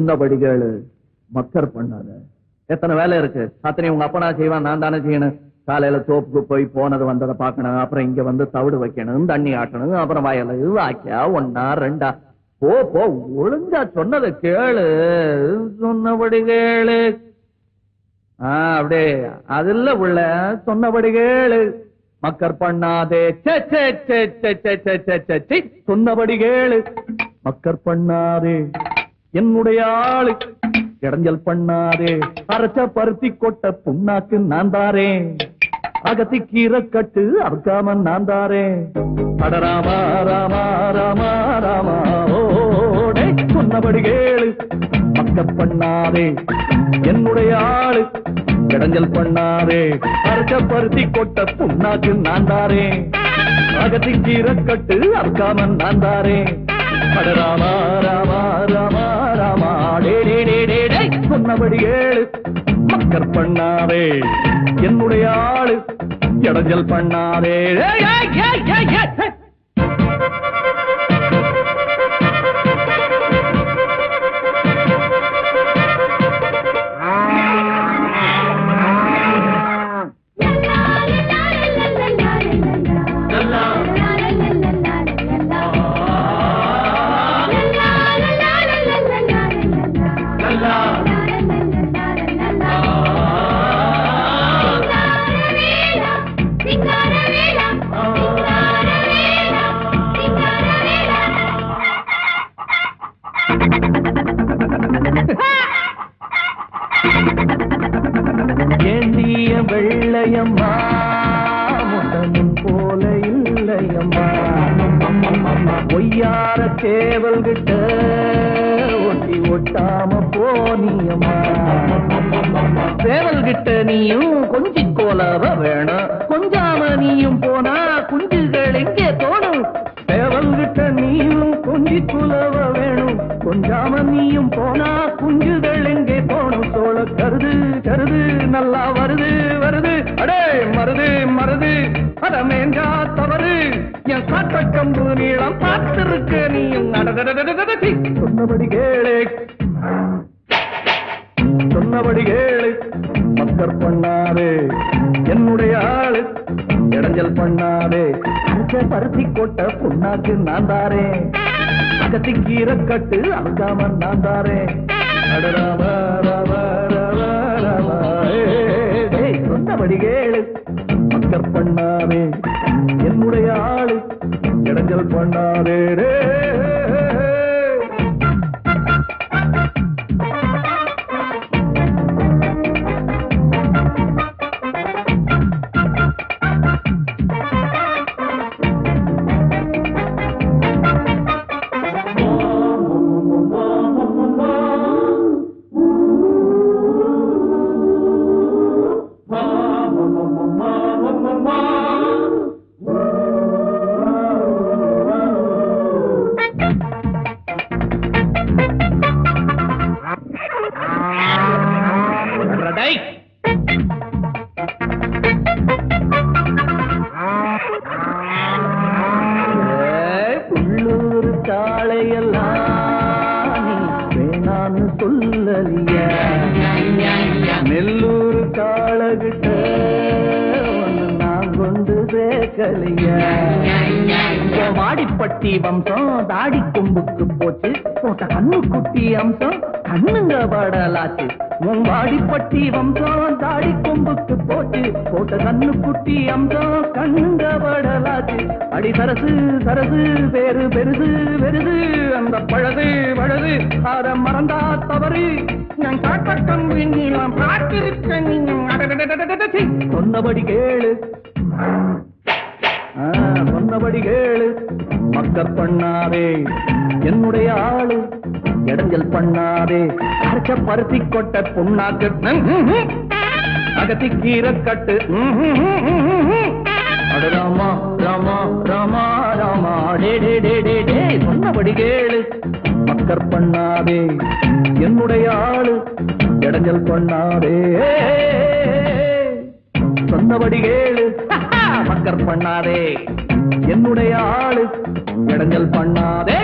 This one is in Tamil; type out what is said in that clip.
சொன்னபடி கேளு, மக்கர் பண்ணாத. எத்தனை வேலை இருக்கு, அத்தனை உங்க அப்பனா செய்வான், நான் தானே செய்யணும். காலையில தோப்புக்கு போய் போனது வந்ததை பாக்கணும், அப்புறம் இங்க வந்து தவிடு வைக்கணும், தண்ணி ஆட்டணும், அப்புறம் வயலு வாக்கியா 1 2 போ போ. ஒழுங்கா சொன்னதை கேளு, சொன்னபடி கேளு. அப்படியே அதுல உள்ள சொன்னபடி கேளு, மக்கர் பண்ணாதே. சொன்னபடி கேளு, மக்கர் பண்ணாதே. என்னுடைய ஆளு இடைஞ்சல் பண்ணாதே. அரைச்ச பருத்தி கொட்ட புண்ணாக்கு நான் தாரேன், அகத்தி கீரை கட்டு அறுக்காம நான் தாரேன். அடராமா ராமா ராமா ராமா ஓடே. சொன்னபடி கேளு, மக்கர் பண்ணாதே. என்னுடைய ஆளு இடைஞ்சல் பண்ணாதே. அரைச்ச பருத்தி கொட்ட புண்ணாக்கு நான் தாரேன், அகத்தி கீரை கட்டு அறுக்காம நான் தாரேன். அடராமா ராமா ராமா ராமா டே டே டே டே டே. சொன்னபடி கேளு, மக்கர் பண்ணாதே. என்னுடைய ஆளு இடைஞ்சல் பண்ணாதே. ஏந்திய வெள்ளையம்மா முட்டமும் போல இல்லையம்மா. ஒய்யார சேவல் கிட்ட ஒட்டி ஒட்டாம போனியம்மா. சேவல் கிட்ட நீயும் கொஞ்சி கோலவ வேணும், கொஞ்சாம நீயும் போனா குஞ்சுகள் எங்கே தோணும். சேவல் கிட்ட நீயும் கொஞ்சி குலவ வேணும், கொஞ்சாம நீயும் போனா குஞ்சுகள் எங்கே போணும். சோழ கருது கருது நல்லா வருது வருது, அடே மருது மருது அட மேஞ்சா தவறு. என் காட்ட கம்பு நீளம் பார்த்திருக்க நீயும். சொன்னபடி கேளு, சொன்னபடி கேளு, மக்கர் பண்ணாதே. என்னுடைய ஆளு இடைஞ்சல் பண்ணாதே. அஞ்ச பருத்தி கொட்ட புண்ணாக்கு நான் தாரேன், அகத்தி கீரை கட்டு அழுகாம நான் தாரேன். அடராம ராம ராம ராம சொன்னபடி கேளு, மக்கர் பண்ணாதே. என்னுடைய ஆளு இடைஞ்சல் பண்ணாதே. உள்ளூர் காளையெல்லாம் நீ வேணான்னு சொல்லலியா. நெல்லூர் காளகிட்ட நான் கொண்டு சேர்க்கலையா. வாடிப்பட்டி வம்சம் தாடி கொம்புக்கு போச்சு, போட்ட கண்ணு குட்டி அம்சம் கண்ணுங்க படலாச்சு. உன் வாடிப்பட்டி வம்சம் தாடி கொம்புக்கு போச்சு, போட்ட கண்ணு குட்டி அம்சம் கண்ணுங்க படலாச்சு. அடி சரசு சரசு பேரு பெருசு பெருசு, அந்த பழது பழது அத மறந்தா தவறு. நான் காட்ட கம்பு நீளம் பார்த்திருக்க நீங்க. சொன்னபடி கேளு, சொன்னபடி கேளு, மக்கர் பண்ணாதே. என்னுடைய ஆளு இடைஞ்சல் பண்ணாதே. அரைச்ச பருத்தி கொட்ட புண்ணாக்கு அகத்தி கீரை கட்டு. ராமா ராமா ராமா ராமா டே டே டே டே டே. சொன்னபடி கேளு, மக்கர் பண்ணாதே. என்னுடைய ஆளு இடைஞ்சல் பண்ணாதே. சொன்னபடி கேளு, மக்கர் பண்ணாதே. என்னுடைய ஆளு இடைஞ்சல் பண்ணாதே.